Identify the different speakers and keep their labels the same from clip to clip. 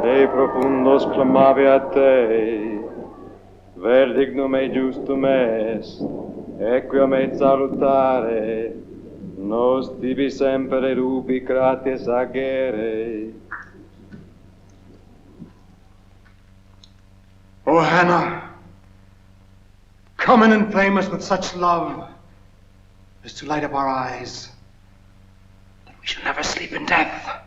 Speaker 1: Dei profundos clamavi a te, ver dignum e justum est, equia me salutare, nos tibi semper rubi graties agere.
Speaker 2: O Hannah, come and inflame us with such love as to light up our eyes, that we shall never sleep in death.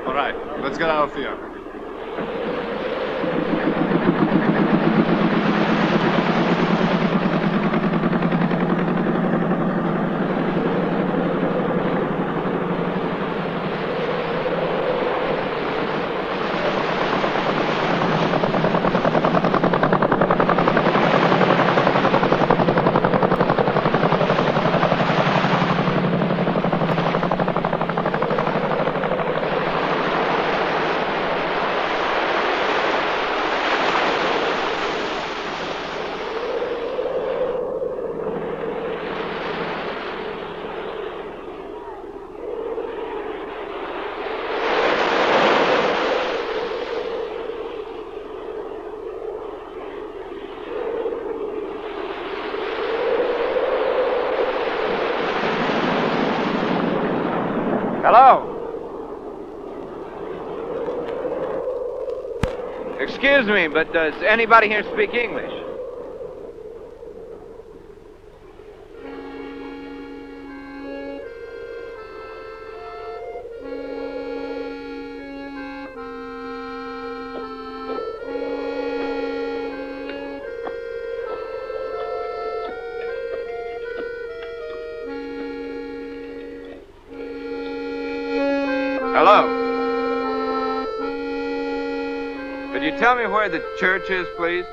Speaker 3: All right, let's get out of here.
Speaker 4: Hello? Excuse me, but does anybody here speak English? Hello? Could you tell me where the church is, please?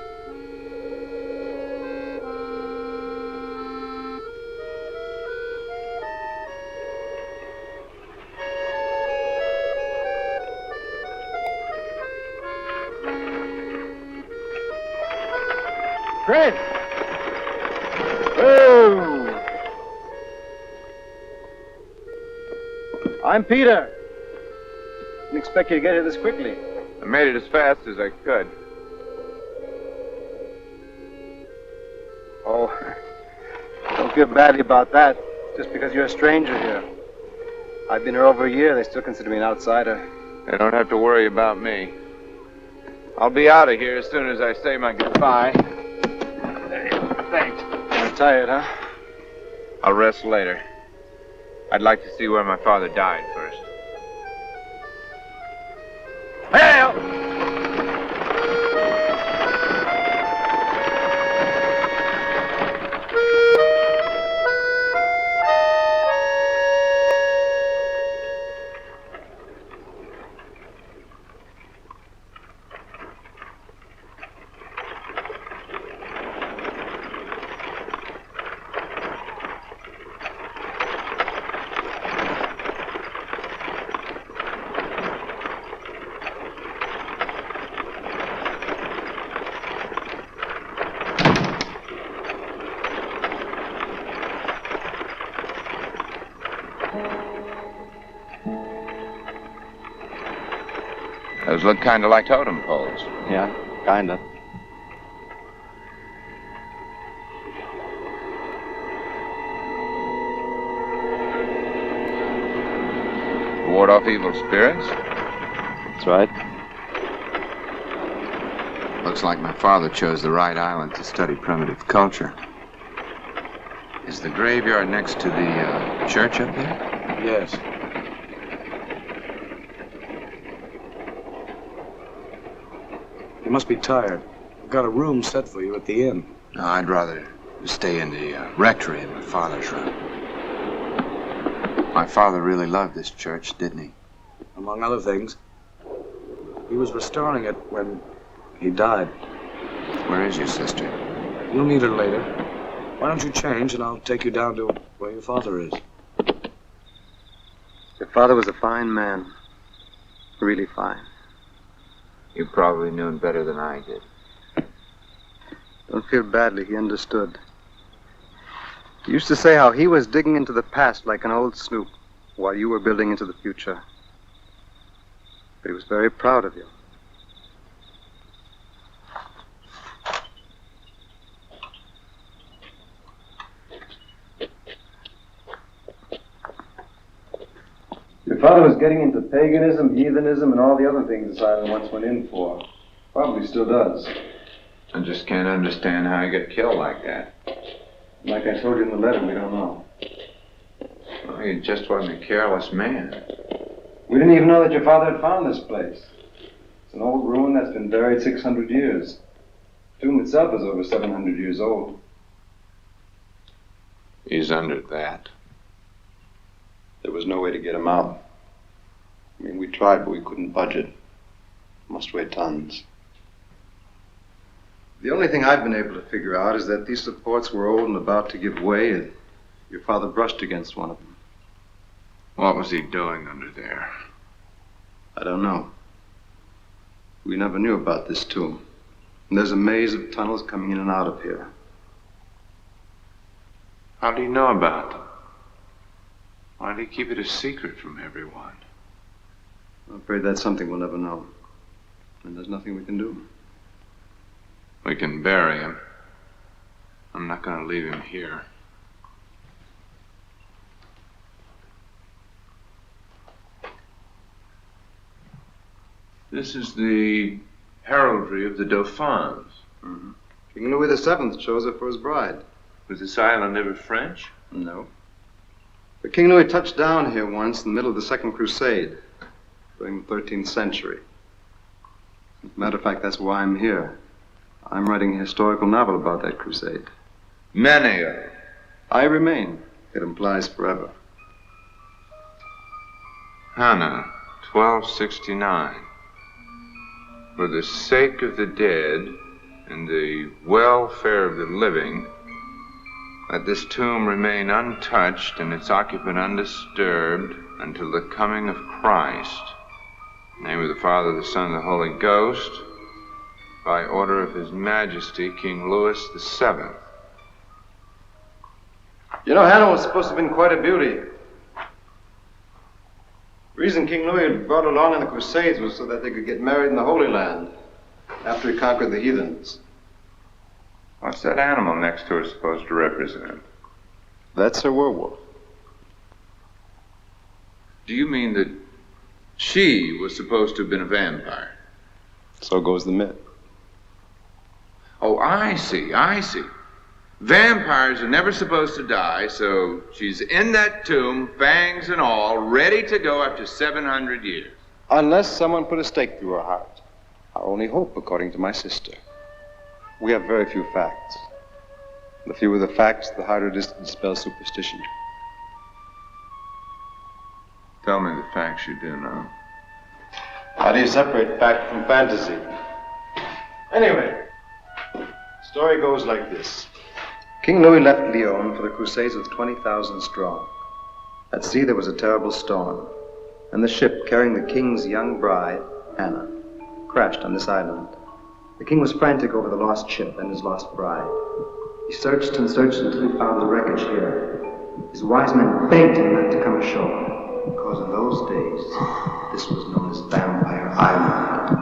Speaker 1: Great! Oh! I'm Peter. Didn't expect you to get here this quickly.
Speaker 4: I made it as fast as I could.
Speaker 1: Oh, don't feel badly about that. Just because you're a stranger here. I've been here over a year. They still consider me an outsider.
Speaker 4: They don't have to worry about me. I'll be out of here as soon as I say my goodbye.
Speaker 1: Thanks. You're tired, huh?
Speaker 4: I'll rest later. I'd like to see where my father died first. Hey! Those look kind of like totem poles.
Speaker 1: Yeah, kinda.
Speaker 4: Ward off evil spirits?
Speaker 1: That's right.
Speaker 4: Looks like my father chose the right island to study primitive culture. Is the graveyard next to the church up there?
Speaker 5: Yes. You must be tired. I've got a room set for you at the inn.
Speaker 4: No, I'd rather stay in the rectory in my father's room. My father really loved this church, didn't he?
Speaker 5: Among other things. He was restoring it when he died.
Speaker 4: Where is your sister?
Speaker 5: You'll meet her later. Why don't you change and I'll take you down to where your father is.
Speaker 1: Your father was a fine man. Really fine.
Speaker 4: You probably knew him better than I did.
Speaker 1: Don't feel badly. He understood. He used to say how he was digging into the past like an old snoop while you were building into the future. But he was very proud of you. Your father was getting into paganism, heathenism, and all the other things this island once went in for. Probably still does.
Speaker 4: I just can't understand how he got killed like that.
Speaker 1: Like I told you in the letter, we don't know.
Speaker 4: Well, he just wasn't a careless man.
Speaker 1: We didn't even know that your father had found this place. It's an old ruin that's been buried 600 years. The tomb itself is over 700 years old.
Speaker 4: He's under that.
Speaker 1: There was no way to get him out. I mean, we tried, but we couldn't budge it. Must weigh tons. The only thing I've been able to figure out is that these supports were old and about to give way, and your father brushed against one of them.
Speaker 4: What was he doing under there?
Speaker 1: I don't know. We never knew about this tomb. And there's a maze of tunnels coming in and out of here.
Speaker 4: How do you know about them? Why do you keep it a secret from everyone?
Speaker 1: I'm afraid that's something we'll never know. And there's nothing we can do.
Speaker 4: We can bury him. I'm not going to leave him here. This is the heraldry of the Dauphins.
Speaker 1: Mm-hmm. King Louis VII chose her for his bride.
Speaker 4: Was this island ever French?
Speaker 1: No. But King Louis touched down here once in the middle of the Second Crusade, during the 13th century. As a matter of fact, that's why I'm here. I'm writing a historical novel about that crusade.
Speaker 4: Many of them.
Speaker 1: I remain. It implies forever.
Speaker 4: Hannah, 1269. For the sake of the dead and the welfare of the living, let this tomb remain untouched and its occupant undisturbed until the coming of Christ. In the name of the Father, the Son, and the Holy Ghost, by order of His Majesty, King Louis VII.
Speaker 1: You know, Hannah was supposed to have been quite a beauty. The reason King Louis had brought her along in the Crusades was so that they could get married in the Holy Land after he conquered the heathens.
Speaker 4: What's that animal next to her supposed to represent?
Speaker 1: That's her werewolf.
Speaker 4: Do you mean that she was supposed to have been a vampire?
Speaker 1: So goes the myth.
Speaker 4: Oh, I see. Vampires are never supposed to die, so she's in that tomb, fangs and all, ready to go after 700 years.
Speaker 1: Unless someone put a stake through her heart. Our only hope, according to my sister. We have very few facts. The fewer the facts, the harder it is to dispel superstition.
Speaker 4: Tell me the facts you do know.
Speaker 1: How do you separate fact from fantasy? Anyway, the story goes like this. King Louis left Lyon for the Crusades with 20,000 strong. At sea there was a terrible storm, and the ship carrying the king's young bride, Hannah, crashed on this island. The king was frantic over the lost ship and his lost bride. He searched and searched until he found the wreckage here. His wise men begged him not to come ashore, because in those days, this was known as Vampire Island.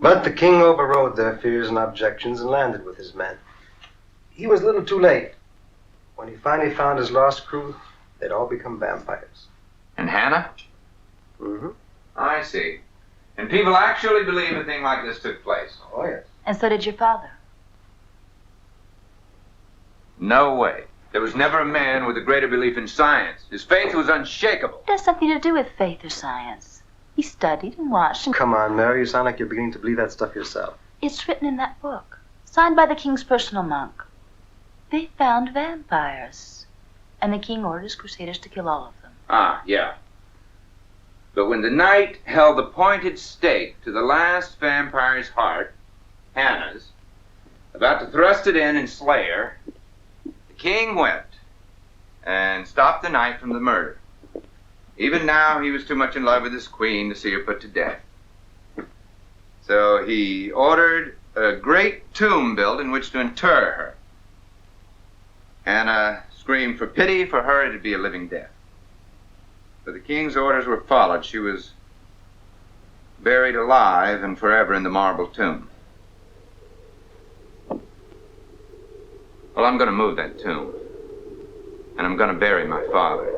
Speaker 1: But the king overrode their fears and objections and landed with his men. He was a little too late. When he finally found his lost crew, they'd all become vampires.
Speaker 4: And Hannah?
Speaker 1: Mm-hmm.
Speaker 4: I see. And people actually believe a thing like this took place?
Speaker 1: Oh, yes.
Speaker 3: And so did your father.
Speaker 4: No way. There was never a man with a greater belief in science. His faith was unshakable.
Speaker 3: It has something to do with faith or science. He studied and watched and...
Speaker 1: Come on, Mary. You sound like you're beginning to believe that stuff yourself.
Speaker 3: It's written in that book, signed by the king's personal monk. They found vampires, and the king ordered his crusaders to kill all of them.
Speaker 4: Ah, yeah. But when the knight held the pointed stake to the last vampire's heart, Hannah's, about to thrust it in and slay her, the king went and stopped the knight from the murder. Even now, he was too much in love with his queen to see her put to death. So he ordered a great tomb built in which to inter her. Hannah screamed for pity. For her, it'd be a living death. But the king's orders were followed. She was buried alive and forever in the marble tomb. Well, I'm going to move that tomb. And I'm going to bury my father.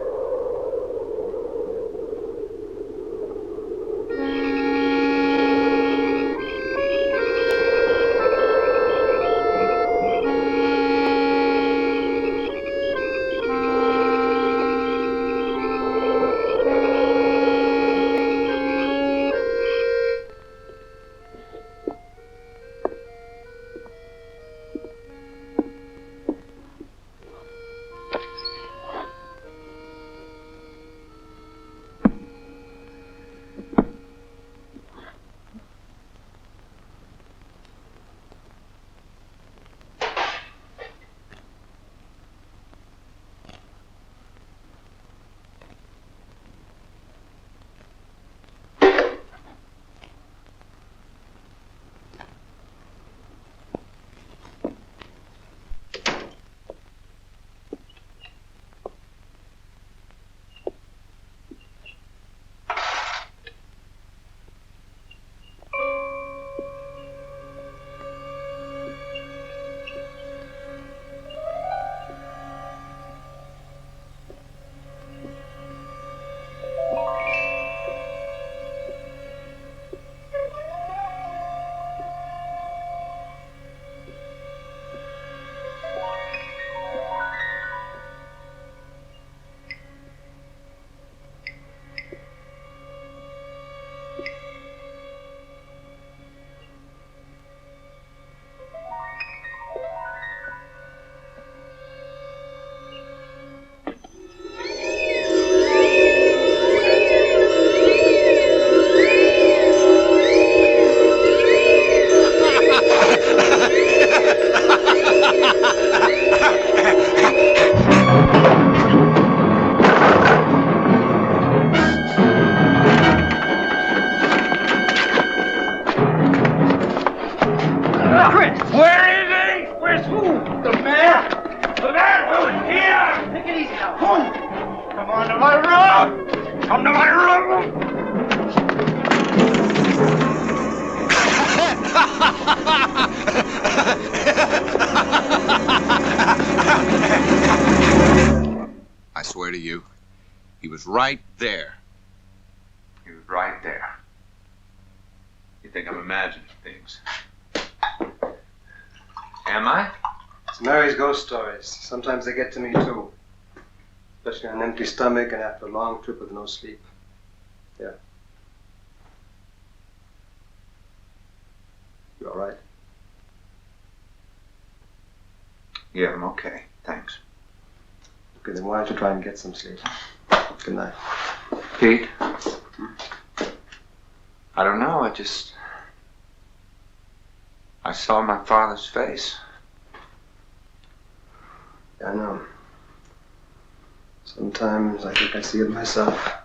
Speaker 2: it easy now. Come on to my room. Come to my room.
Speaker 4: I swear to you, he was right there. He was right there. You think I'm imagining things? Am I?
Speaker 1: It's Mary's ghost stories. Sometimes they get to me, too. Especially on an empty stomach and after a long trip with no sleep. Yeah. You all right?
Speaker 4: Yeah, I'm okay. Thanks.
Speaker 1: Okay, then why don't you try and get some sleep? Good night.
Speaker 4: Pete? I don't know. I saw my father's face.
Speaker 1: Yeah, I know. Sometimes I think I see it myself.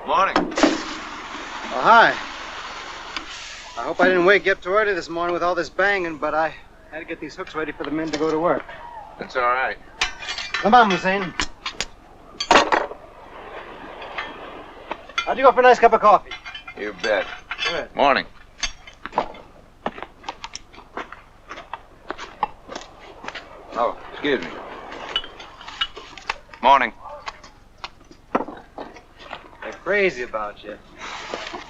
Speaker 4: Morning.
Speaker 1: Oh, hi. I hope I didn't wake you up too early this morning with all this banging, but I had to get these hooks ready for the men to go to work.
Speaker 4: That's all right.
Speaker 1: Come on, Hussein. How'd you go for a nice cup of coffee?
Speaker 4: You bet.
Speaker 1: Good.
Speaker 4: Morning. Oh, excuse me. Morning.
Speaker 1: They're crazy about you.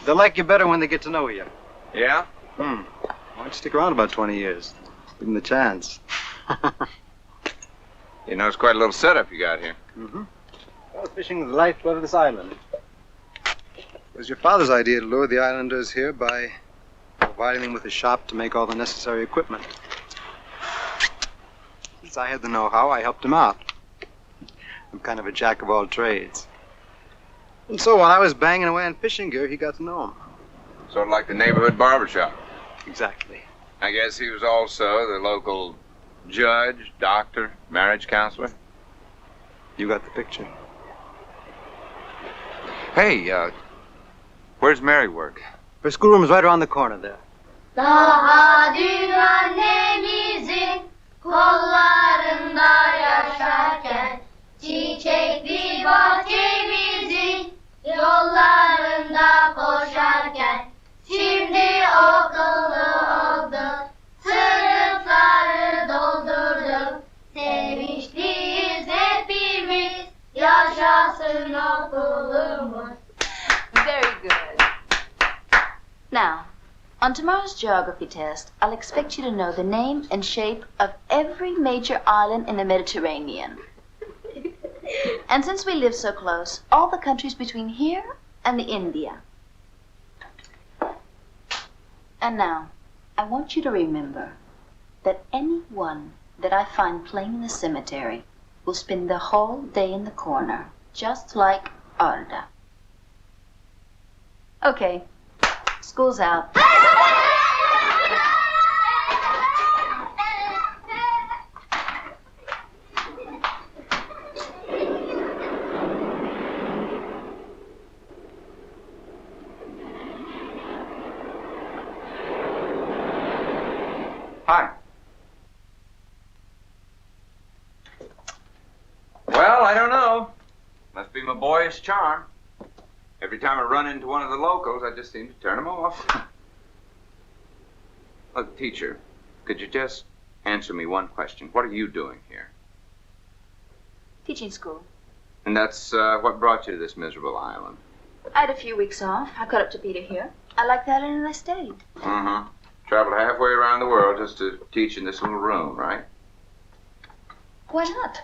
Speaker 1: They'll like you better when they get to know you.
Speaker 4: Yeah?
Speaker 1: Why don't you stick around about 20 years? Give them the chance.
Speaker 4: You know, it's quite a little setup you got here.
Speaker 1: Mm-hmm. Well, fishing is the lifeblood of this island. It was your father's idea to lure the islanders here by providing them with a shop to make all the necessary equipment. Since I had the know-how, I helped him out. I'm kind of a jack of all trades. And so while I was banging away on fishing gear, he got to know him.
Speaker 4: Sort of like the neighborhood barbershop.
Speaker 1: Exactly.
Speaker 4: I guess he was also the local judge, doctor, marriage counselor.
Speaker 1: You got the picture.
Speaker 4: Hey, where's Mary work?
Speaker 1: Her schoolroom is right around the corner there.
Speaker 6: Daha dün annemizin kollarında yaşarken, çiçekli bahçemizin yollarında koşarken, şimdi okullu olduk, sınıfları doldurduk, sevinçliyiz hepimiz, yaşasın okulumuz.
Speaker 3: Very good. Now, on tomorrow's geography test, I'll expect you to know the name and shape of every major island in the Mediterranean. And since we live so close, all the countries between here and the India. And now, I want you to remember that anyone that I find playing in the cemetery will spend the whole day in the corner, just like Arda. Okay, school's out.
Speaker 4: Hi. Well, I don't know. Must be my boyish charm. Every time I run into one of the locals, I just seem to turn them off. Look, teacher, could you just answer me one question? What are you doing here?
Speaker 3: Teaching school.
Speaker 4: And that's what brought you to this miserable island?
Speaker 3: I had a few weeks off. I caught up to Peter here. I liked the island and I stayed.
Speaker 4: Uh-huh. Traveled halfway around the world just to teach in this little room, right?
Speaker 3: Why not?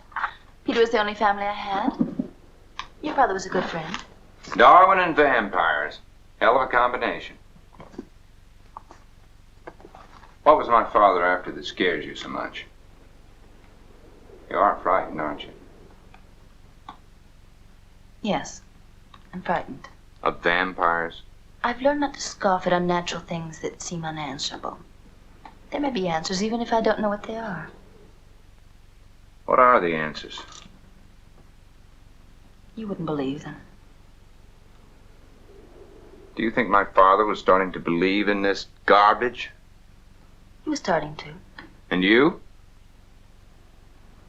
Speaker 3: Peter was the only family I had. Your father was a good friend.
Speaker 4: Darwin and vampires. Hell of a combination. What was my father after that scared you so much? You all are frightened, aren't you?
Speaker 3: Yes, I'm frightened.
Speaker 4: Of vampires?
Speaker 3: I've learned not to scoff at unnatural things that seem unanswerable. There may be answers even if I don't know what they are.
Speaker 4: What are the answers?
Speaker 3: You wouldn't believe them.
Speaker 4: Do you think my father was starting to believe in this garbage?
Speaker 3: He was starting to.
Speaker 4: And you?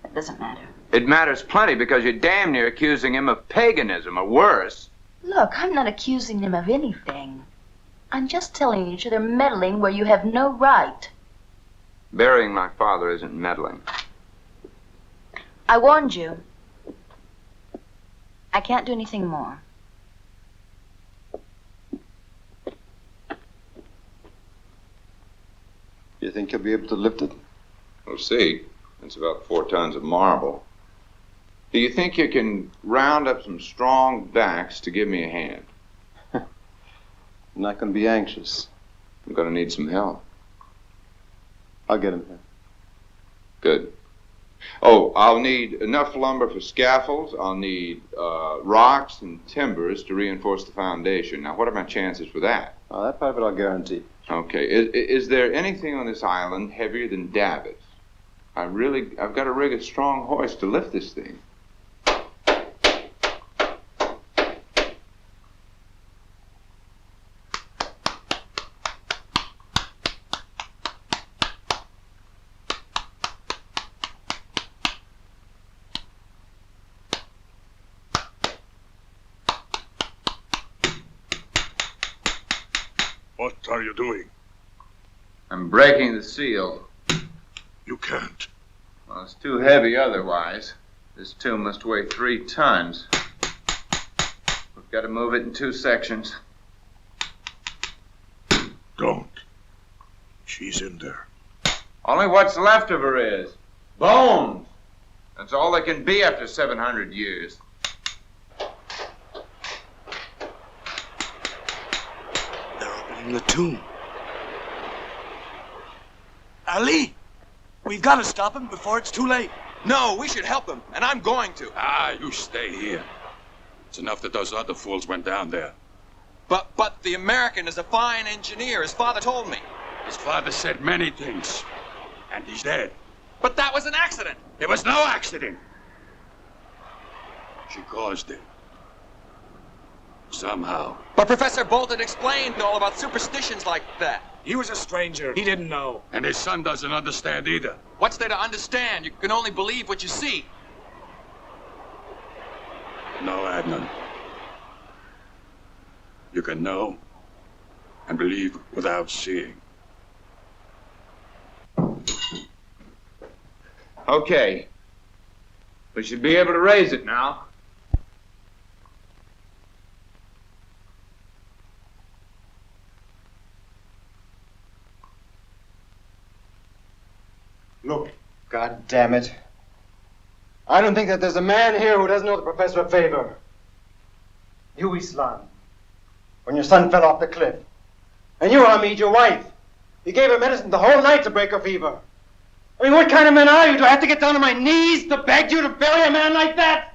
Speaker 3: That doesn't matter.
Speaker 4: It matters plenty because you're damn near accusing him of paganism or worse.
Speaker 3: Look, I'm not accusing him of anything. I'm just telling you they're meddling where you have no right.
Speaker 4: Burying my father isn't meddling.
Speaker 3: I warned you. I can't do anything more.
Speaker 1: You think you'll be able to lift it?
Speaker 4: We'll see. It's about 4 tons of marble. Do you think you can round up some strong backs to give me a hand?
Speaker 1: I'm not going to be anxious.
Speaker 4: I'm going to need some help.
Speaker 1: I'll get him here.
Speaker 4: Good. Oh, I'll need enough lumber for scaffolds. I'll need rocks and timbers to reinforce the foundation. Now, what are my chances for that?
Speaker 1: That part of it I'll guarantee.
Speaker 4: Okay. Is there anything on this island heavier than davits? I've got to rig a strong hoist to lift this thing.
Speaker 7: What are you doing?
Speaker 4: I'm breaking the seal.
Speaker 7: You can't.
Speaker 4: Well, it's too heavy otherwise. This tomb must weigh 3 tons. We've got to move it in 2 sections.
Speaker 7: Don't. She's in there.
Speaker 4: Only what's left of her is bones. That's all they can be after 700 years.
Speaker 5: They're opening the tomb. Ali! We've got to stop him before it's too late.
Speaker 8: No, we should help him, and I'm going to.
Speaker 7: You stay here. It's enough that those other fools went down there.
Speaker 8: But the American is a fine engineer, his father told me.
Speaker 7: His father said many things, and he's dead.
Speaker 8: But that was an accident.
Speaker 7: It was no accident. She caused it. Somehow.
Speaker 8: But Professor Bolton explained all about superstitions like that.
Speaker 5: He was a stranger. He didn't know.
Speaker 7: And his son doesn't understand either.
Speaker 8: What's there to understand? You can only believe what you see.
Speaker 7: No, Adnan. You can know and believe without seeing.
Speaker 4: Okay. We should be able to raise it now.
Speaker 2: Look, God damn it. I don't think that there's a man here who doesn't know the professor a favor. You, Ihsan, when your son fell off the cliff. And you, Hamid, your wife. You gave her medicine the whole night to break her fever. I mean, what kind of man are you? Do I have to get down on my knees to beg you to bury a man like that?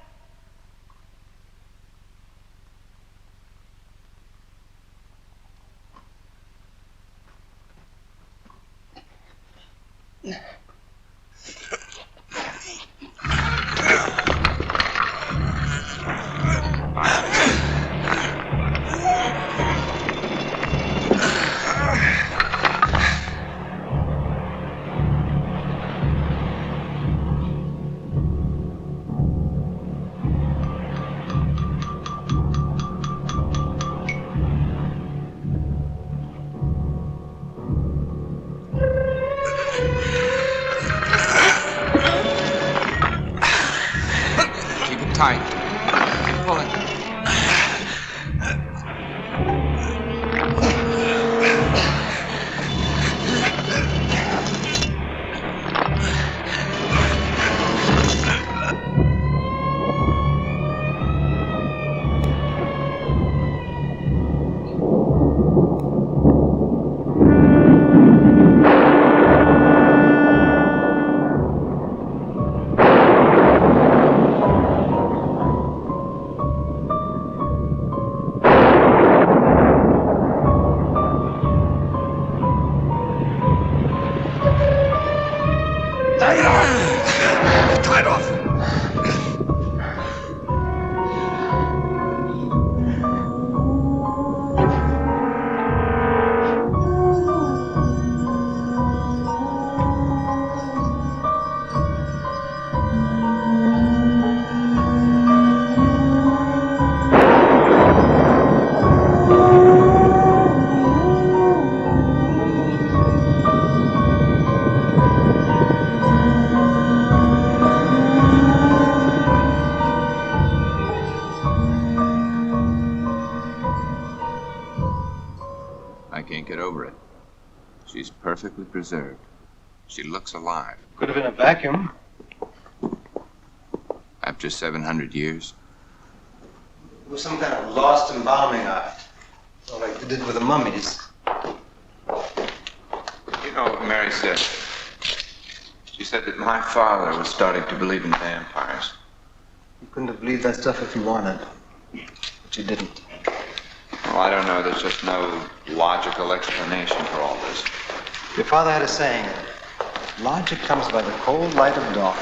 Speaker 8: Tight. Pull it.
Speaker 4: perfectly preserved. She looks alive.
Speaker 2: Could have been a vacuum.
Speaker 4: After 700 years.
Speaker 2: It was some kind of lost embalming art. Well, like they did with the mummies.
Speaker 4: You know what Mary said? She said that my father was starting to believe in vampires.
Speaker 2: You couldn't have believed that stuff if you wanted. But you didn't.
Speaker 4: Well, I don't know. There's just no logical explanation for all this.
Speaker 2: Your father had a saying, logic comes by the cold light of dawn.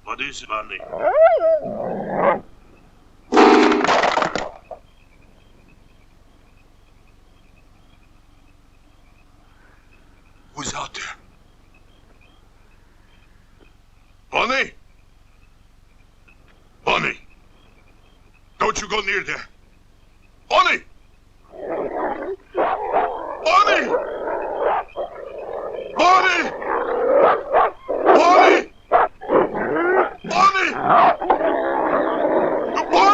Speaker 9: What is it, Bunny? Who's out there? Bunny? Bunny! Don't you go near there! Bunny! Bunny! Bunny! Bunny! Bunny! Bunny! Bunny! Bunny!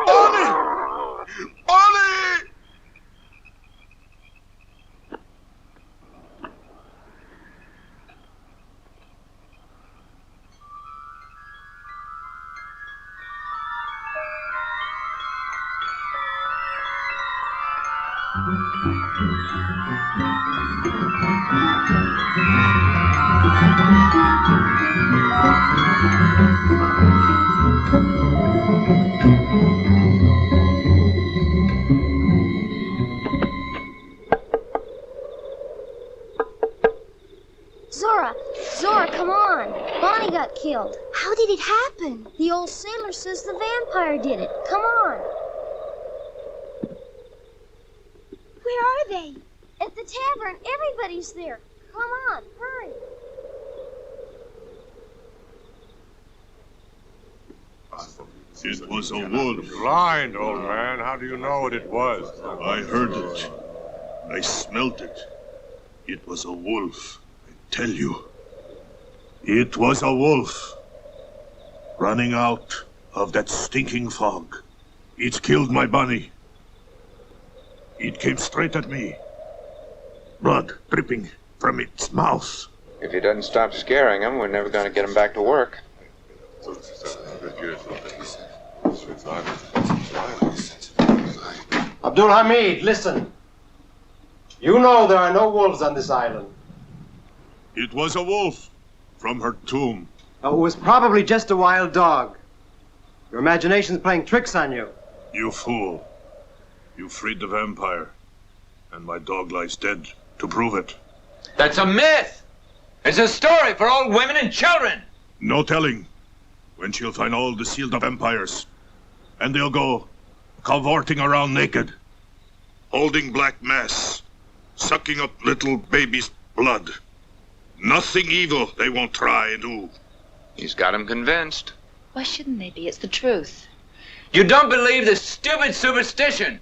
Speaker 9: Bunny! Bunny!
Speaker 6: Zora, come on. Bonnie got killed. How did it happen? The old sailor says the vampire did it. Come on. Where are they? At the tavern. Everybody's there. Come on, hurry.
Speaker 9: It was a wolf.
Speaker 10: Blind, old man. How do you know what it was?
Speaker 9: I heard it. I smelt it. It was a wolf. I tell you. It was a wolf. Running out of that stinking fog. It killed my bunny. It came straight at me. Blood dripping from its mouth.
Speaker 4: If he doesn't stop scaring him, we're never going to get him back to work.
Speaker 2: Abdul Hamid, listen. You know there are no wolves on this island.
Speaker 9: It was a wolf from her tomb.
Speaker 2: Oh, it was probably just a wild dog. Your imagination's playing tricks on you.
Speaker 9: You fool. You freed the vampire. And my dog lies dead to prove it.
Speaker 4: That's a myth! It's a story for old women and children!
Speaker 9: No telling when she'll find all the sealed vampires. And they'll go cavorting around naked, holding black mass, sucking up little babies' blood. Nothing evil they won't try and do.
Speaker 4: He's got him convinced.
Speaker 3: Why shouldn't they be? It's the truth.
Speaker 4: You don't believe this stupid superstition!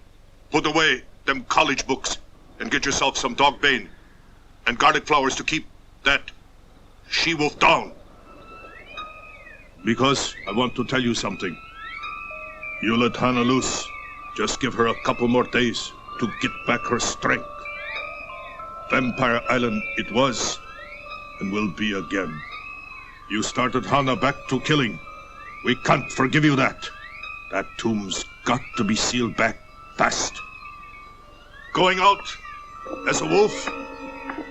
Speaker 9: Put away them college books and get yourself some dog bane and garlic flowers to keep that she-wolf down. Because I want to tell you something. You let Hannah loose. Just give her a couple more days to get back her strength. Vampire Island it was and will be again. You started Hannah back to killing. We can't forgive you that. That tomb's got to be sealed back fast. Going out as a wolf,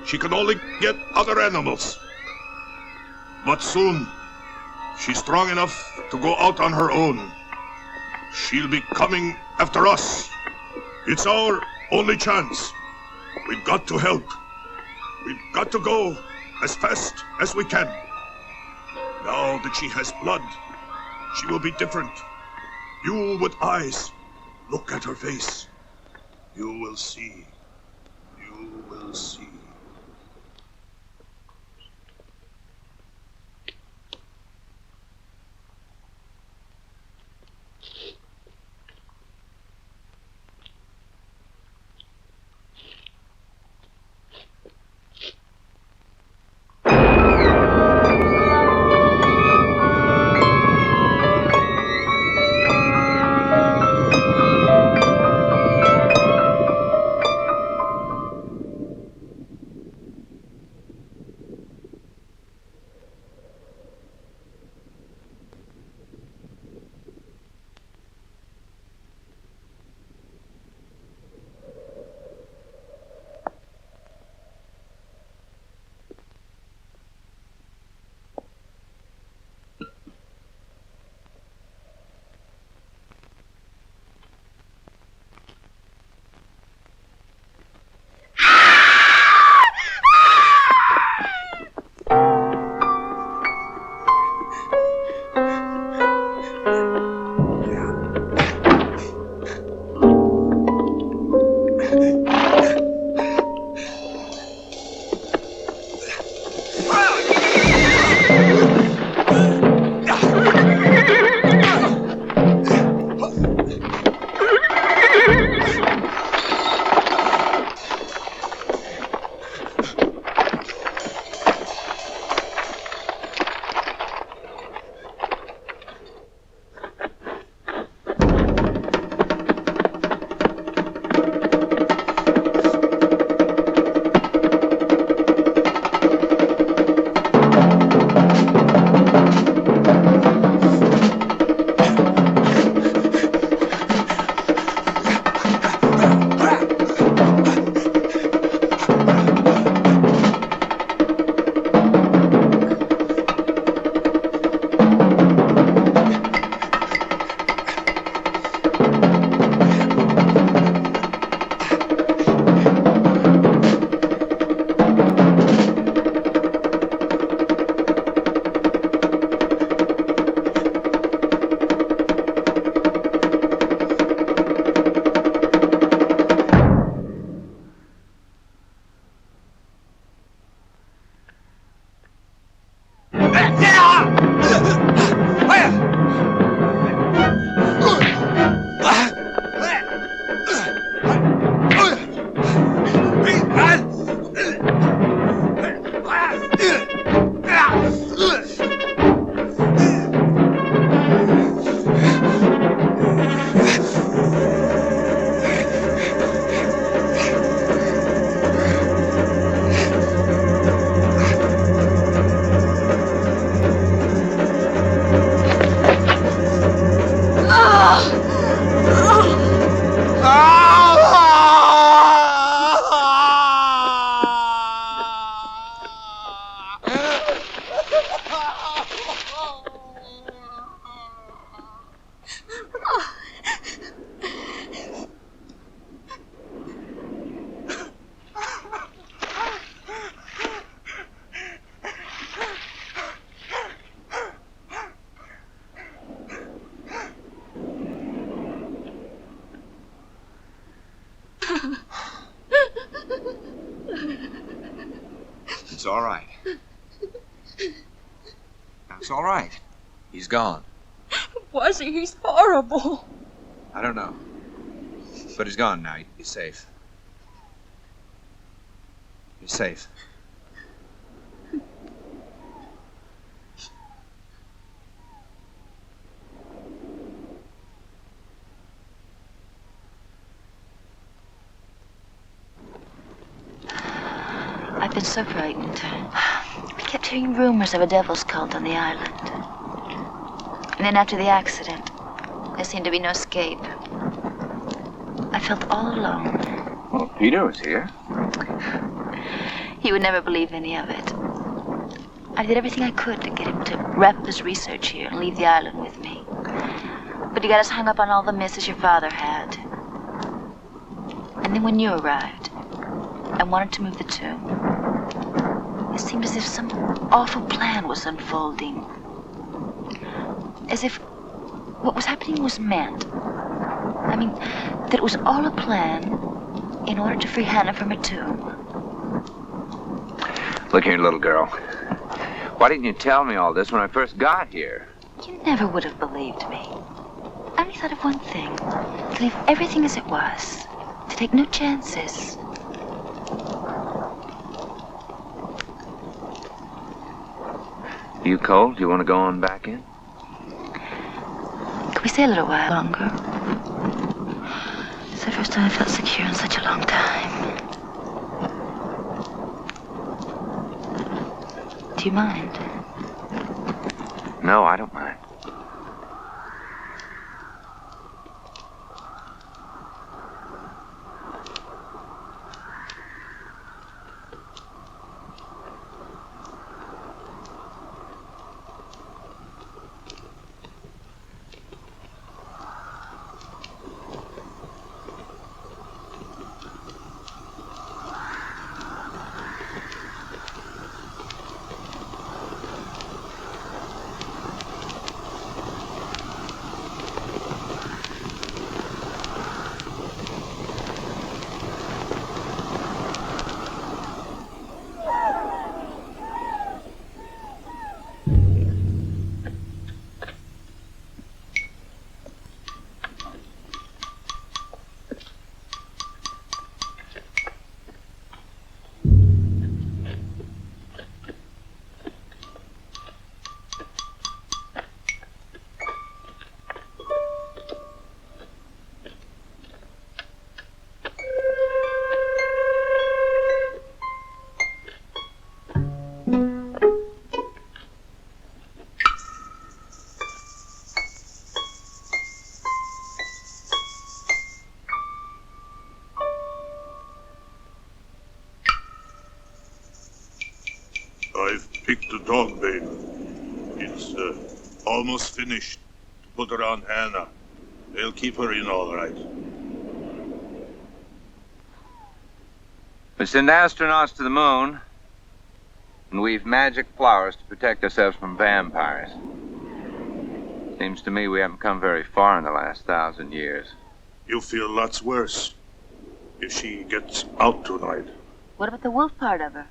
Speaker 9: she can only get other animals. But soon, she's strong enough to go out on her own. She'll be coming after us. It's our only chance. We've got to help. We've got to go as fast as we can. Now that she has blood, she will be different. You with eyes, look at her face. You will see. You will see.
Speaker 8: It's all right. It's all right. He's gone.
Speaker 11: Was he? He's horrible.
Speaker 8: I don't know. But he's gone now. He's safe. He's safe.
Speaker 3: I've been so frightened. We kept hearing rumors of a devil's cult on the island. And then after the accident, there seemed to be no escape. I felt all alone.
Speaker 4: Well, Peter was here.
Speaker 3: He would never believe any of it. I did everything I could to get him to wrap up his research here and leave the island with me. But he got us hung up on all the misses your father had. And then when you arrived and wanted to move the tomb, it seemed as if some awful plan was unfolding. As if what was happening was meant. I mean, that it was all a plan in order to free Hannah from her tomb.
Speaker 4: Look here, little girl. Why didn't you tell me all this when I first got here?
Speaker 3: You never would have believed me. I only thought of one thing. To leave everything as it was. To take no chances.
Speaker 4: You cold? You want to go on back in?
Speaker 3: Could we stay a little while longer? It's the first time I felt secure in such a long time. Do you mind?
Speaker 4: No, I don't mind.
Speaker 9: Pick the dog bane. It's almost finished. Put her on Hannah. They'll keep her in all right.
Speaker 4: We send astronauts to the moon and weave magic flowers to protect ourselves from vampires. Seems to me we haven't come very far in the last 1,000 years.
Speaker 9: You'll feel lots worse if she gets out tonight.
Speaker 3: What about the wolf part of her?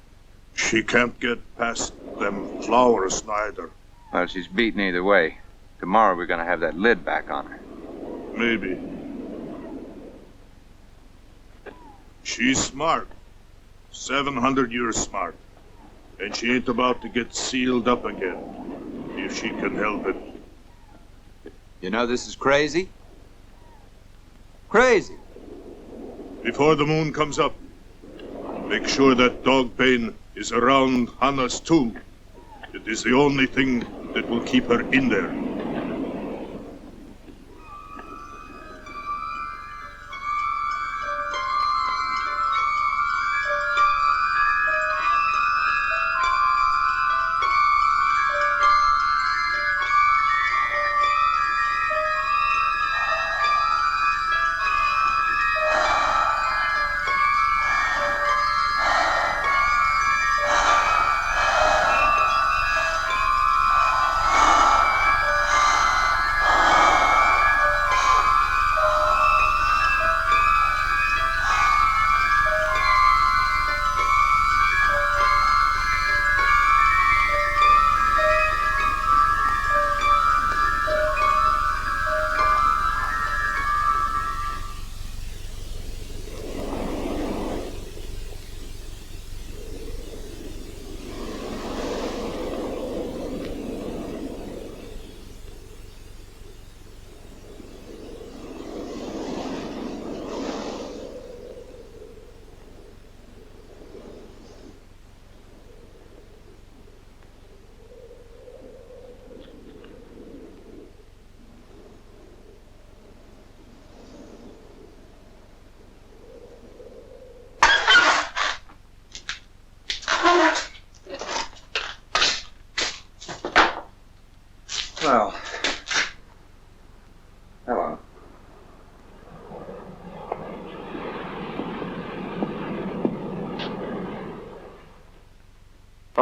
Speaker 9: She can't get past them flowers neither.
Speaker 4: Well, she's beaten either way. Tomorrow we're going to have that lid back on her.
Speaker 9: Maybe. She's smart. 700 years smart. And she ain't about to get sealed up again, if she can help it.
Speaker 8: You know this is crazy? Crazy.
Speaker 9: Before the moon comes up, make sure that dog bane is around Hannah's tomb. It is the only thing that will keep her in there.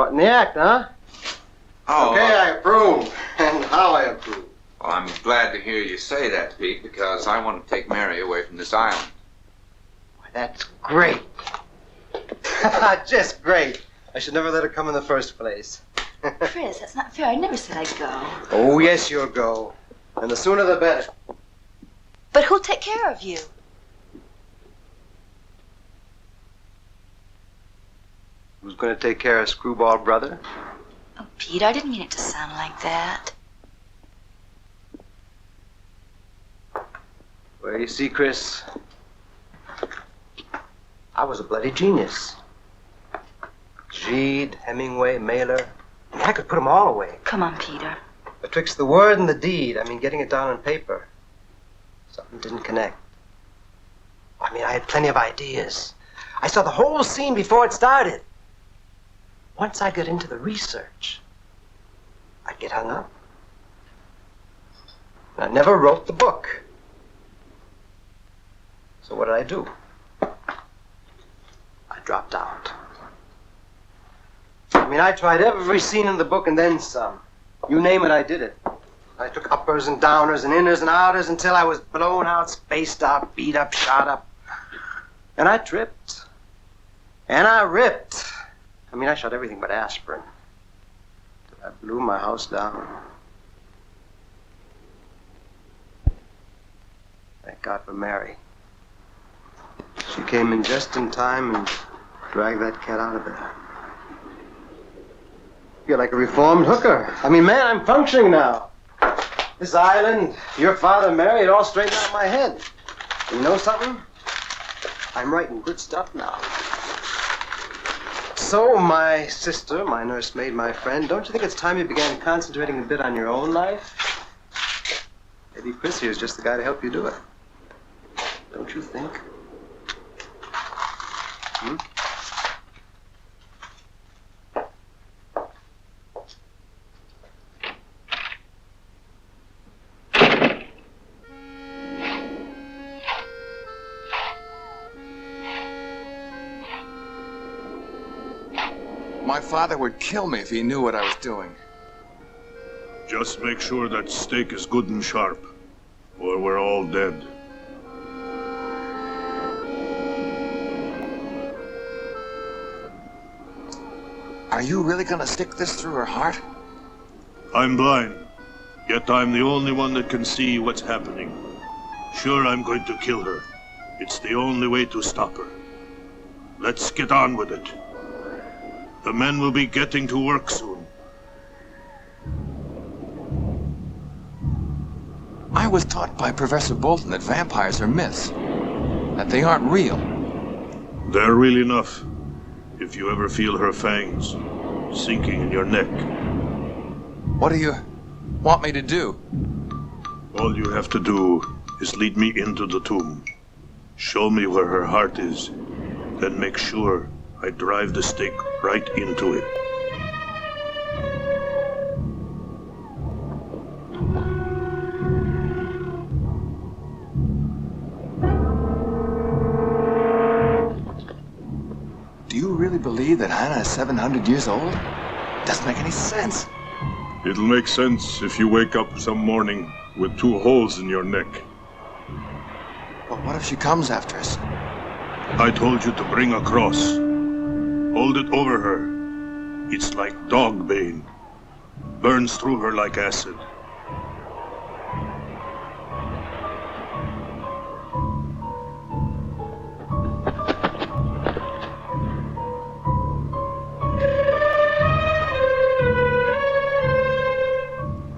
Speaker 2: Caught in the act, huh?
Speaker 4: Oh,
Speaker 2: Okay, I approve. And how I approve.
Speaker 4: Well, I'm glad to hear you say that, Pete, because I want to take Mary away from this island.
Speaker 2: Why, that's great. Just great. I should never let her come in the first place.
Speaker 3: Chris, that's not fair. I never said I'd go.
Speaker 2: Oh, yes, you'll go. And the sooner the better.
Speaker 3: But who'll take care of you?
Speaker 1: Who's going to take care of Screwball Brother?
Speaker 3: Oh, Pete, I didn't mean it to sound like that.
Speaker 2: Well, you see, Chris, I was a bloody genius. Gide, Hemingway, Mailer. I could put them all away.
Speaker 3: Come on, Peter.
Speaker 2: Betwixt the word and the deed, getting it down on paper, something didn't connect. I had plenty of ideas. I saw the whole scene before it started. Once I got into the research, I'd get hung up. I never wrote the book. So what did I do? I dropped out. I tried every scene in the book and then some. You name it, I did it. I took uppers and downers and inners and outers until I was blown out, spaced out, beat up, shot up. And I tripped. And I ripped. I shot everything but aspirin. I blew my house down. Thank God for Mary. She came in just in time and dragged that cat out of there. You're like a reformed hooker. Man, I'm functioning now. This island, your father, Mary, it all straightened out my head. And you know something? I'm writing good stuff now. So, my sister, my nursemaid, my friend, don't you think it's time you began concentrating a bit on your own life? Maybe Chris here is just the guy to help you do it. Don't you think? Hmm?
Speaker 8: My father would kill me if he knew what I was doing.
Speaker 9: Just make sure that steak is good and sharp, or we're all dead.
Speaker 8: Are you really gonna stick this through her heart?
Speaker 9: I'm blind, yet I'm the only one that can see what's happening. Sure, I'm going to kill her. It's the only way to stop her. Let's get on with it. The men will be getting to work soon.
Speaker 8: I was taught by Professor Bolton that vampires are myths, that they aren't real.
Speaker 9: They're real enough, if you ever feel her fangs sinking in your neck.
Speaker 8: What do you want me to do?
Speaker 9: All you have to do is lead me into the tomb. Show me where her heart is, then make sure I drive the stake right into it.
Speaker 8: Do you really believe that Hannah is 700 years old? Doesn't make any sense.
Speaker 9: It'll make sense if you wake up some morning with 2 holes in your neck.
Speaker 8: But what if she comes after us?
Speaker 9: I told you to bring a cross. Hold it over her. It's like dog bane. Burns through her like acid.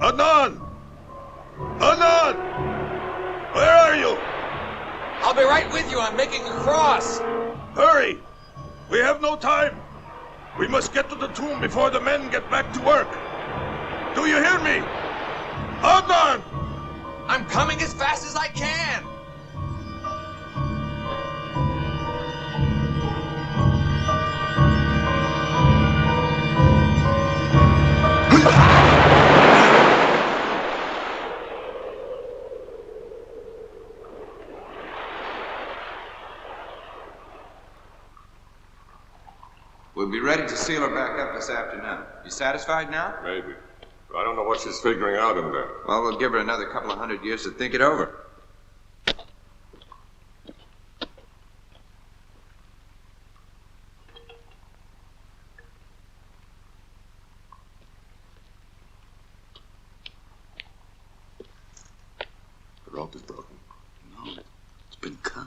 Speaker 9: Adnan! Adnan! Where are you?
Speaker 8: I'll be right with you. I'm making a cross.
Speaker 9: Hurry! We have no time. We must get to the tomb before the men get back to work. Do you hear me? Adnan!
Speaker 8: I'm coming as fast as I can.
Speaker 4: We'll be ready to seal her back up this afternoon. You satisfied now?
Speaker 10: Maybe. I don't know what she's figuring out in there.
Speaker 4: Well, we'll give her another couple of 100 years to think it over.
Speaker 7: The rope is broken.
Speaker 8: No, it's been cut.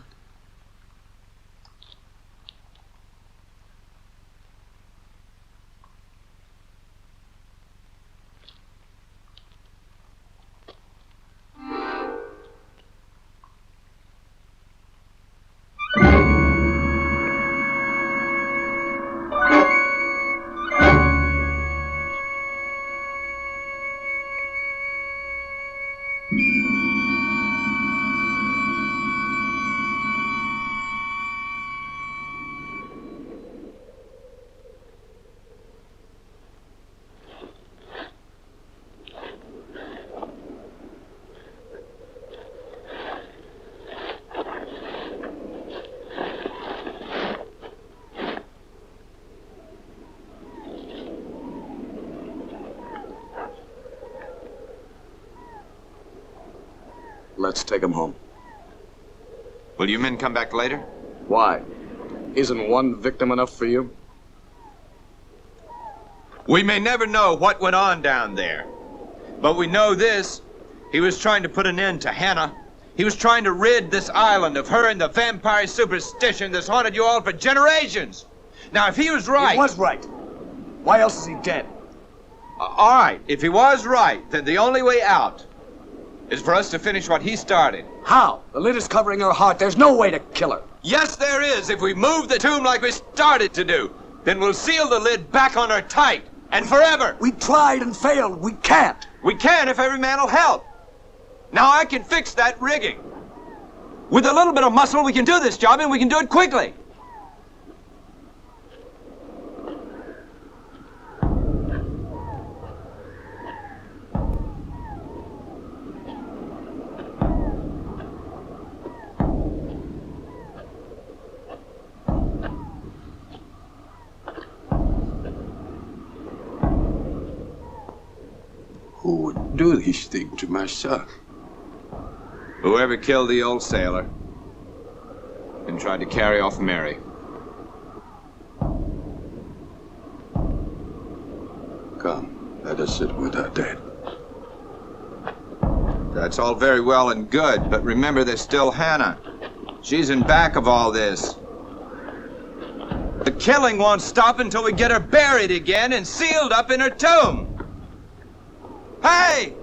Speaker 5: Let's take him home.
Speaker 4: Will you men come back later?
Speaker 5: Why? Isn't one victim enough for you?
Speaker 4: We may never know what went on down there. But we know this. He was trying to put an end to Hannah. He was trying to rid this island of her and the vampire superstition that's haunted you all for generations. Now, if he was right...
Speaker 5: He was right. Why else is he dead?
Speaker 4: All right, if he was right, then the only way out is for us to finish what he started.
Speaker 5: How? The lid is covering her heart. There's no way to kill her.
Speaker 4: Yes, there is. If we move the tomb like we started to do, then we'll seal the lid back on her tight and forever.
Speaker 5: We tried and failed. We can't.
Speaker 4: We can if every man will help. Now I can fix that rigging. With a little bit of muscle, we can do this job, and we can do it quickly.
Speaker 7: Who would do these things to my son?
Speaker 4: Whoever killed the old sailor and tried to carry off Mary.
Speaker 7: Come, let us sit with our dead.
Speaker 4: That's all very well and good, but remember there's still Hannah. She's in back of all this. The killing won't stop until we get her buried again and sealed up in her tomb. Hey!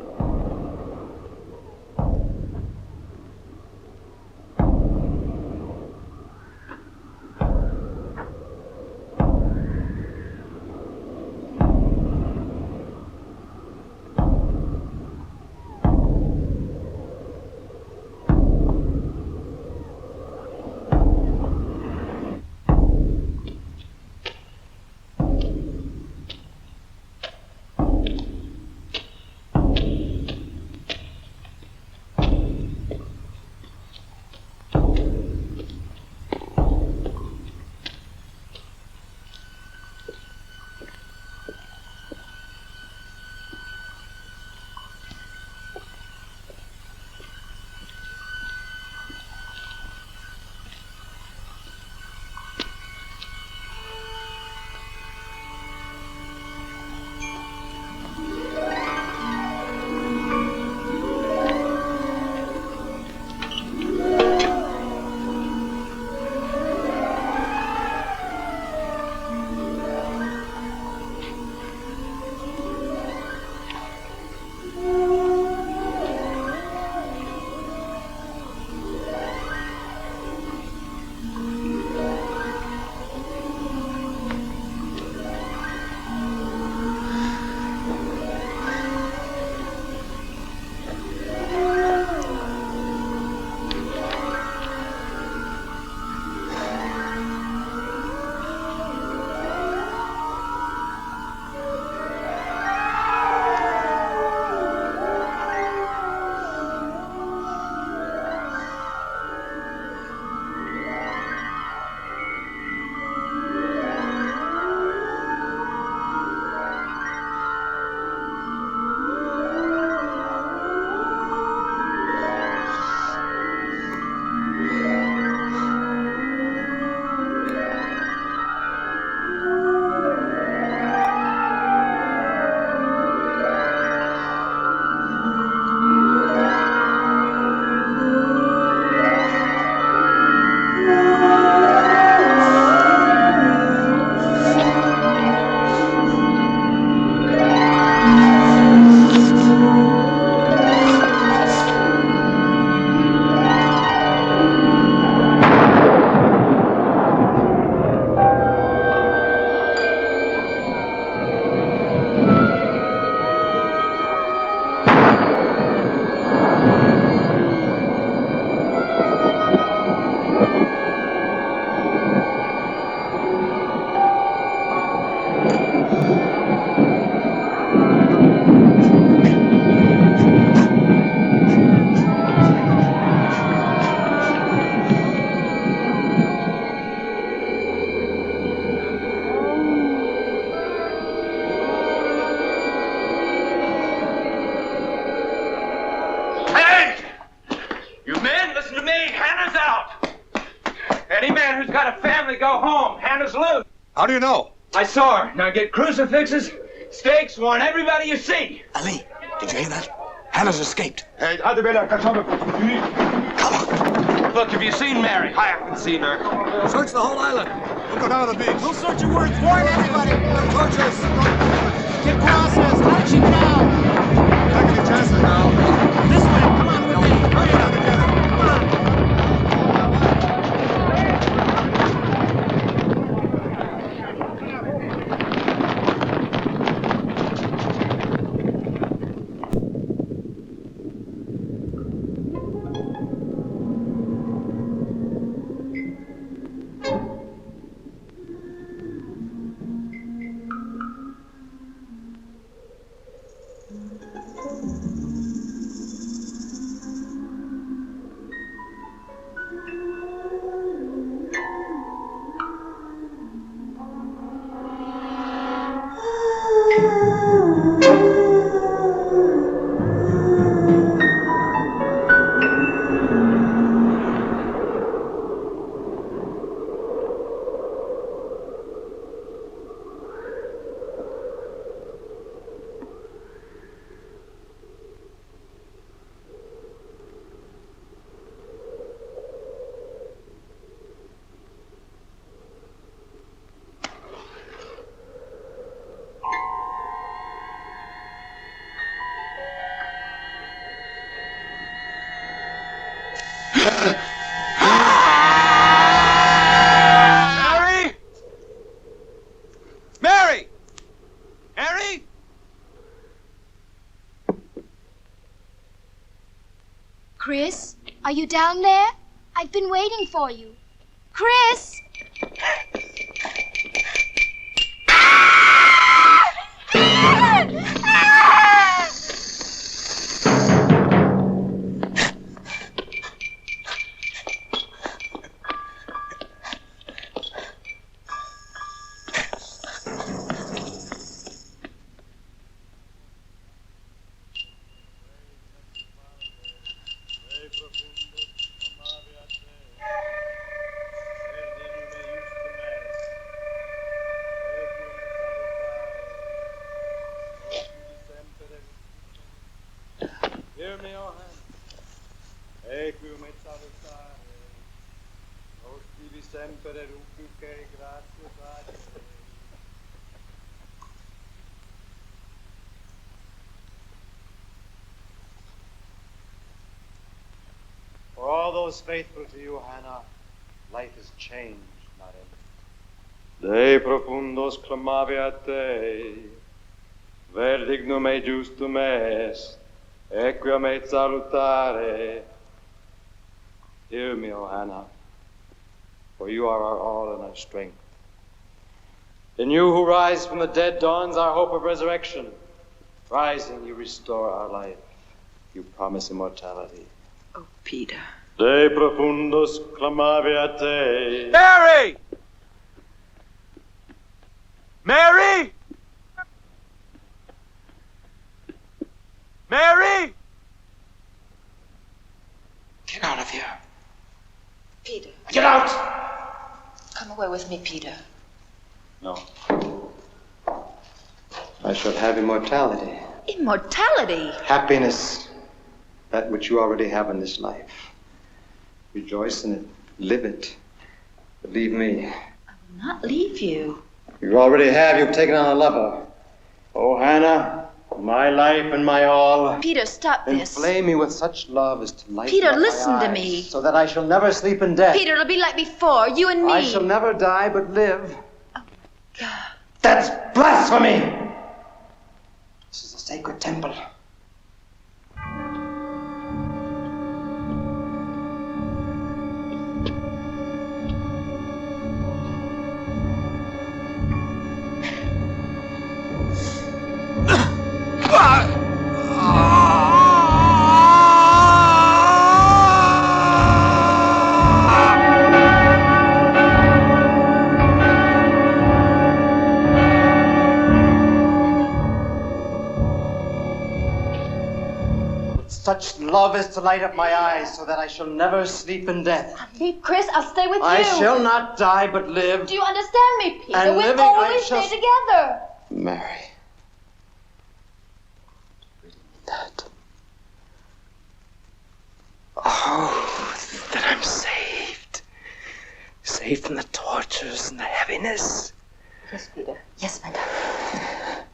Speaker 12: got a family. Go home. Hannah's loose.
Speaker 2: How do you know?
Speaker 12: I saw her. Now get crucifixes, stakes, warn everybody you see.
Speaker 5: Ali, did you hear that? Hannah's escaped.
Speaker 12: Hey, look, have you seen Mary? I haven't seen her.
Speaker 5: Search the whole island.
Speaker 2: We'll go down to the beach.
Speaker 13: We'll search your words. Warn everybody. Torches. Get processed. How did she get out?
Speaker 2: Taking your chances now.
Speaker 13: This way. Come on with me. Hurry up. Come on.
Speaker 6: Chris, are you down there? I've been waiting for you. Chris!
Speaker 2: For all those faithful to you, Hannah, life is changed, not ended. De profundos clamavi a te, ver dignum e justum est, equia me salutare. Hear me, O Hannah, for you are our all and our strength. In you who rise from the dead dawns our hope of resurrection. Rising, you restore our life. You promise immortality.
Speaker 11: Oh, Peter.
Speaker 2: De profundos clamavi a te.
Speaker 12: Mary! Mary! Mary!
Speaker 11: Get out of here.
Speaker 3: Peter.
Speaker 11: Get out!
Speaker 3: Come away with me, Peter.
Speaker 2: No. I shall have immortality.
Speaker 3: Immortality?
Speaker 2: Happiness. That which you already have in this life. Rejoice in it. Live it. Believe me.
Speaker 3: I will not leave you.
Speaker 2: You already have. You've taken on a lover. Oh, Hannah, my life and my all.
Speaker 3: Peter, stop this.
Speaker 2: Inflame me with such love as to light
Speaker 3: Peter,
Speaker 2: up my
Speaker 3: listen to
Speaker 2: eyes,
Speaker 3: me.
Speaker 2: so that I shall never sleep in death.
Speaker 3: Peter, it'll be like before, you and me.
Speaker 2: I shall never die but live.
Speaker 3: Oh, God.
Speaker 2: That's blasphemy! This is a sacred temple. such love as to light up my eyes so that I shall never sleep in death.
Speaker 3: Leave Chris, I'll stay with you.
Speaker 2: I shall not die but live.
Speaker 3: Do you understand me, Peter?
Speaker 2: And
Speaker 3: We'll
Speaker 2: living, I
Speaker 3: always
Speaker 2: shall
Speaker 3: stay together.
Speaker 2: Mary.
Speaker 14: That. Oh, that I'm saved. Saved from the tortures and the heaviness.
Speaker 3: Yes, Peter. Yes, my darling.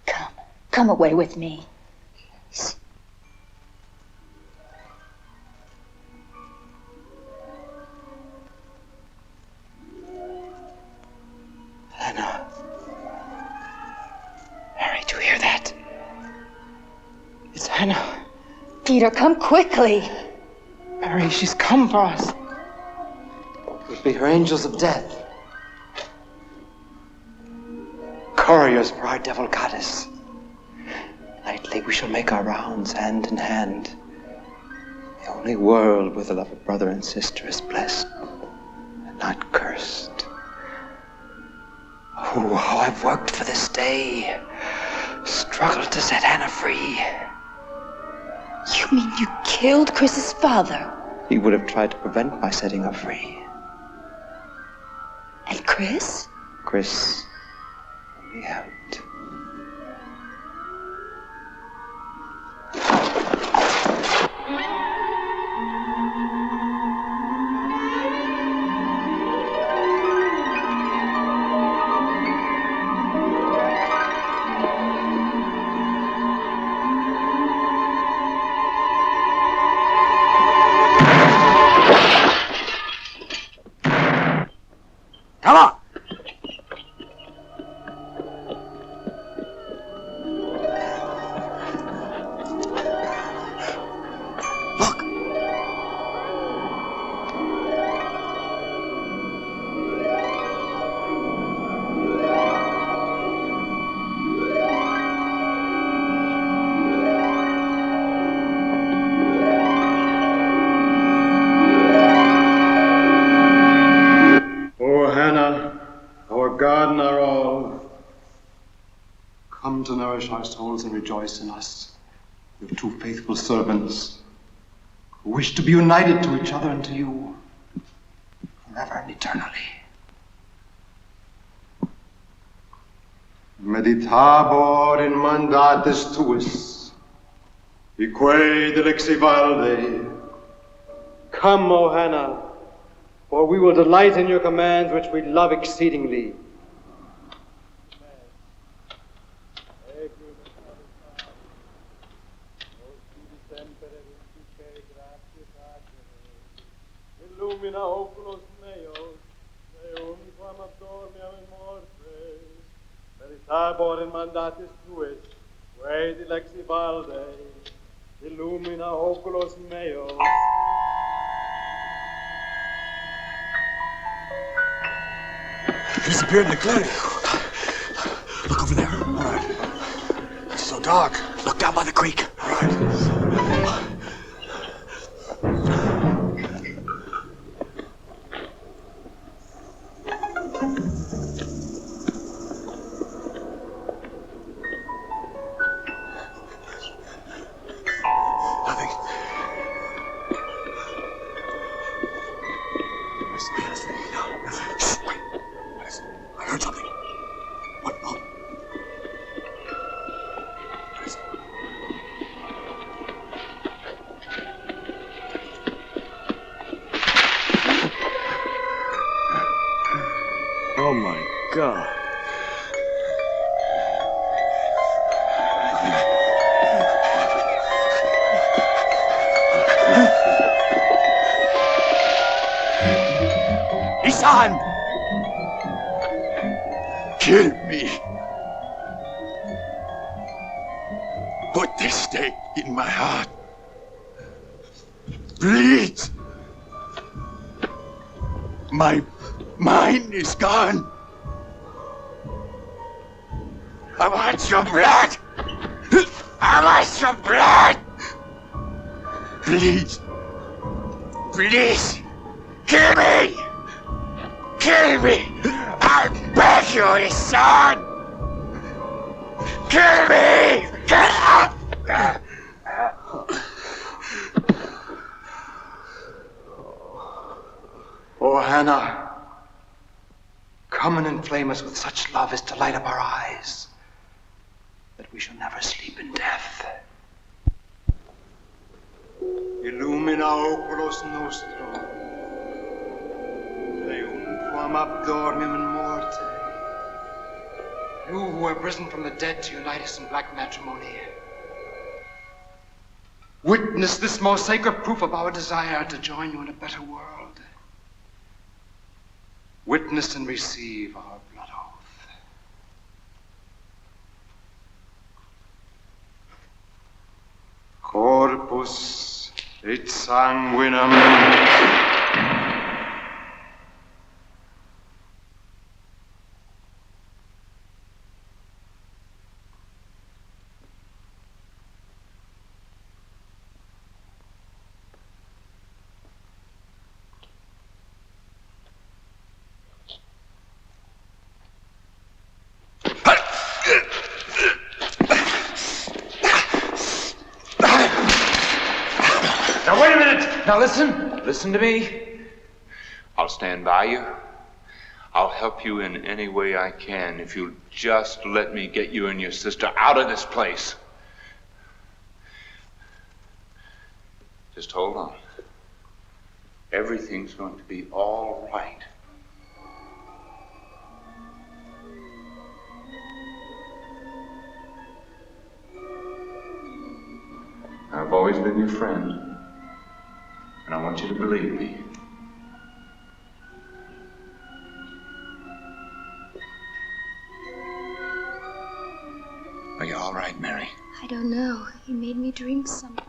Speaker 3: Come. Come away with me.
Speaker 14: Yes. Hannah. Harry, do you hear that? It's Hannah.
Speaker 3: Peter, come quickly.
Speaker 14: Mary, she's come for us.
Speaker 2: It would be her angels of death. Couriers for our devil goddess.
Speaker 14: Nightly we shall make our rounds hand in hand. The only world where the love of brother and sister is blessed and not cursed. Oh, how I've worked for this day. Struggled to set Hannah free.
Speaker 3: You mean you killed Chris's father?
Speaker 14: He would have tried to prevent my setting her free.
Speaker 3: And Chris?
Speaker 14: Chris, let me out.
Speaker 5: Come on!
Speaker 2: Come to nourish our souls and rejoice in us, your two faithful servants, who wish to be united to each other and to you, forever and eternally. Meditabor in mandatis tuis, ique delexi valde. Come, O Hannah, for we will delight in your commands, which we love exceedingly.
Speaker 15: Illumina oculos meos, eum quam abdormiam in morte, veritabor in mandatis tuis, quae dilexi valde, illumina oculos meos.
Speaker 5: He disappeared in the clearing. Look over there. All right. It's so dark. Look down by the creek. All right.
Speaker 16: Oh my God.
Speaker 5: Ihsan!
Speaker 7: Kill me. Put this stake in my heart. Bleed. My mind is gone. I want your blood. I want your blood. Please. Please. Kill me. Kill me. I beg you, Ihsan. Kill me.
Speaker 14: Oh, Hannah, come and inflame us with such love as to light up our eyes, that we shall never sleep in death. Illumina oculos nostrum, Deum abdormium in morte. You who have risen from the dead to unite us in black matrimony, witness this most sacred proof of our desire to join you in a better world. Witness and receive our blood oath. Corpus et sanguinum.
Speaker 4: Now listen to me. I'll stand by you. I'll help you in any way I can if you'll just let me get you and your sister out of this place. Just hold on. Everything's going to be all right. I've always been your friend. And I want you to believe me. Are you all right, Mary?
Speaker 6: I don't know. He made me drink something.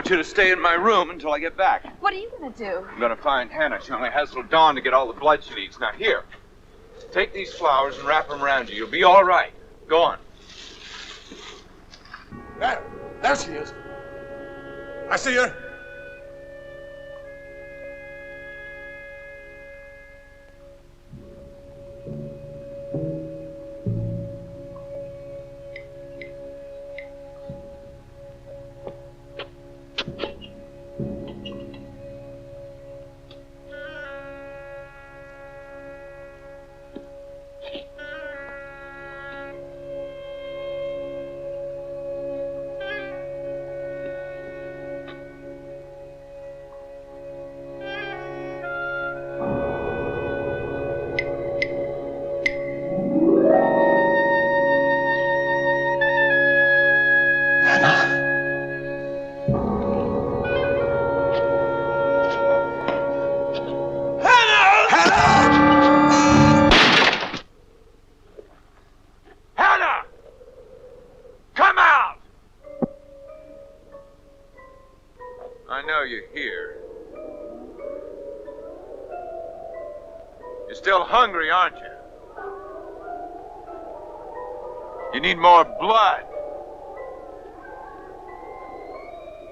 Speaker 4: You to stay in my room until I get back.
Speaker 17: What are you gonna do?
Speaker 4: I'm gonna find Hannah. She only has till dawn to get all the blood she needs. Now here, take these flowers and wrap them around you. You'll be all right. Go on.
Speaker 5: There she is. I see her.
Speaker 4: I know you're here. You're still hungry, aren't you? You need more blood.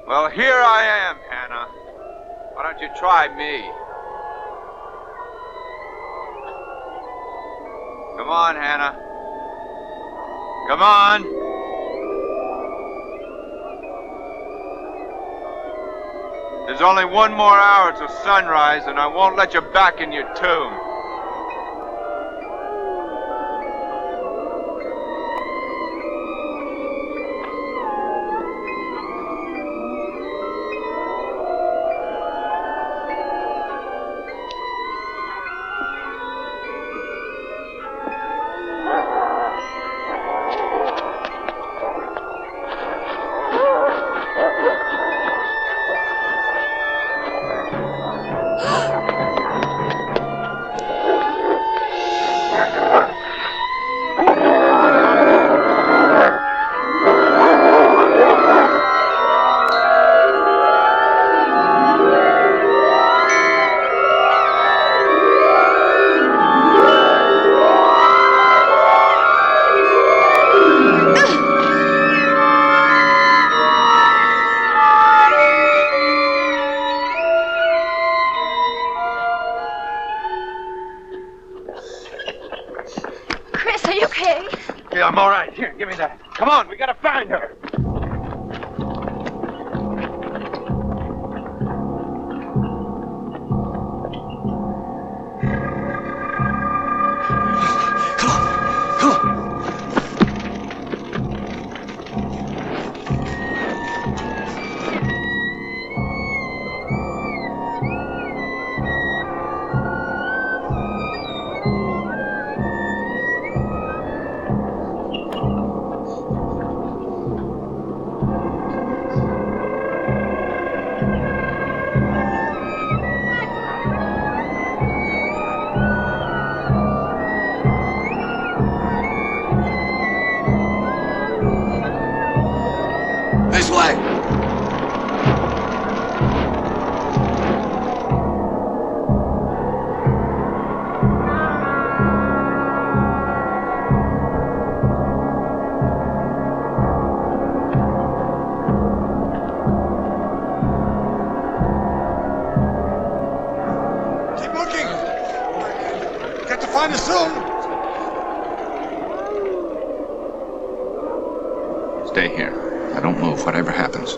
Speaker 4: Well, here I am, Hannah. Why don't you try me? Come on, Hannah. Come on. There's only one more hour till sunrise, and I won't let you back in your tomb. I'm all right. Here, give me that. Come on, we gotta find her. Stay here. I don't move, whatever happens.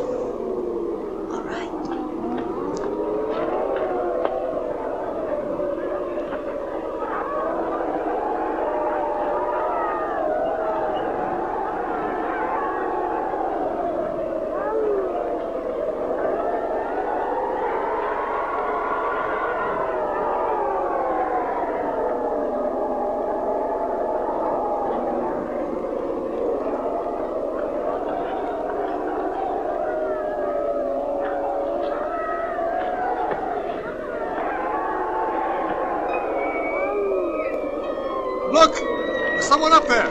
Speaker 5: Look! There's someone up there!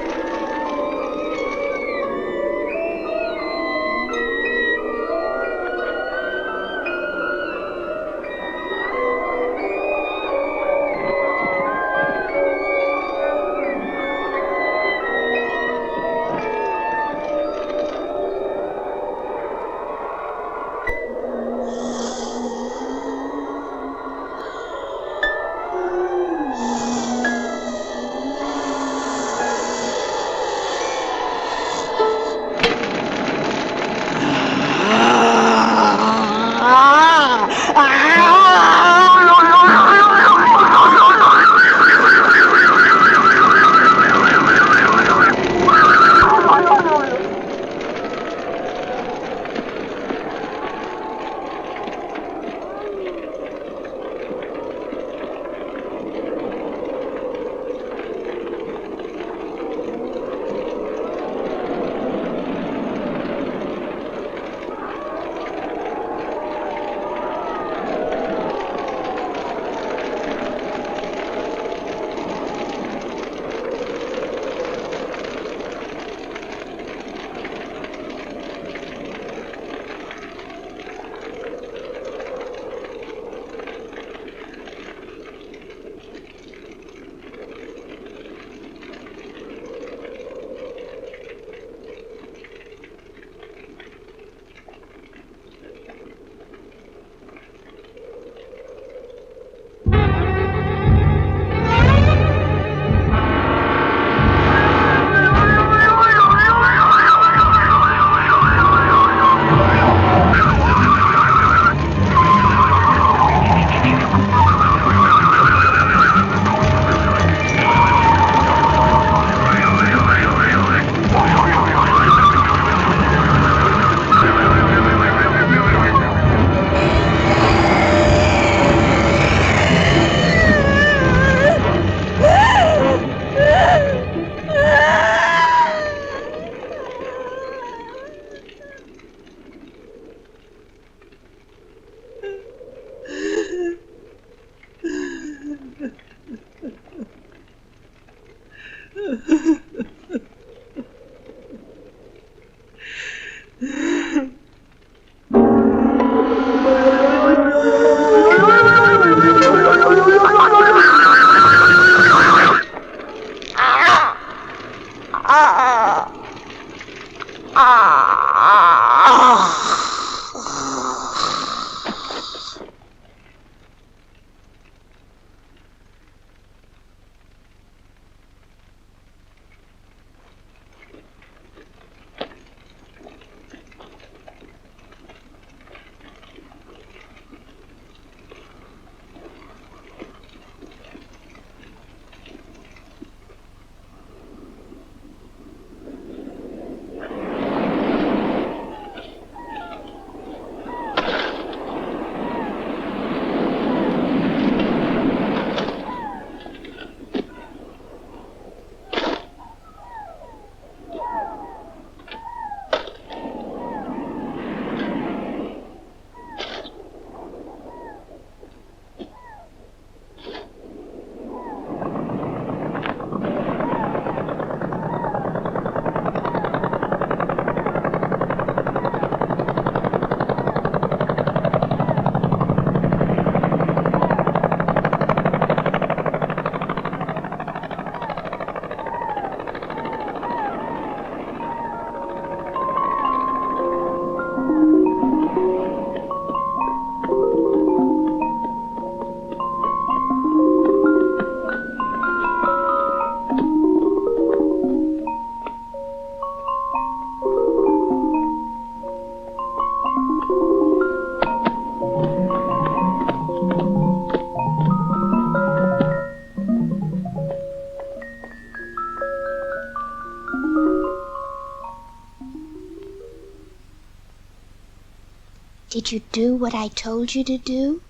Speaker 6: Did you do what I told you to do?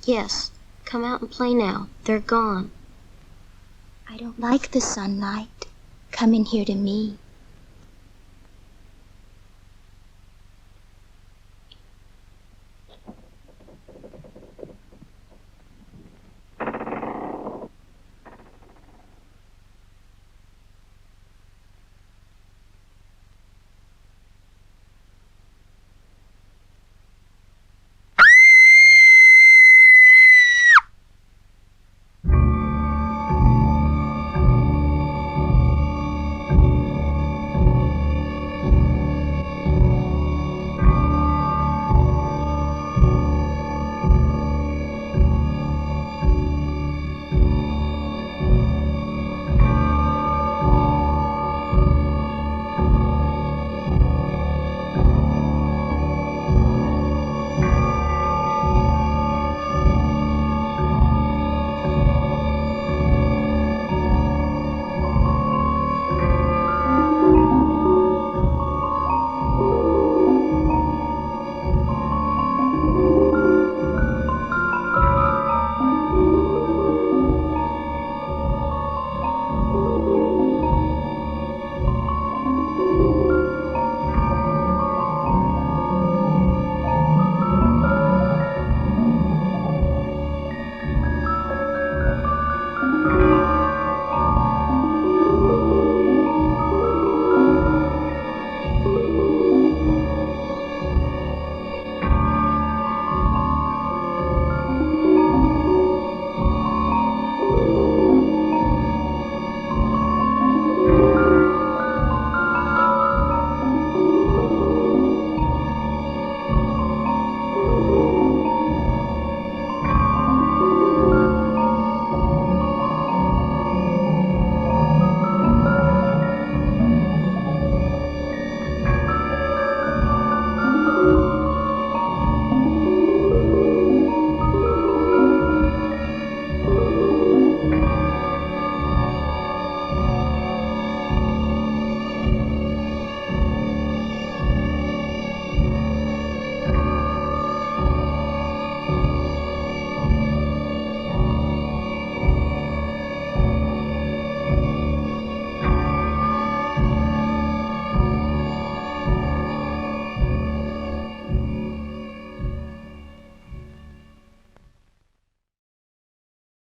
Speaker 6: Yes. Come out and play now. They're gone. I don't like the sunlight. Come in here to me.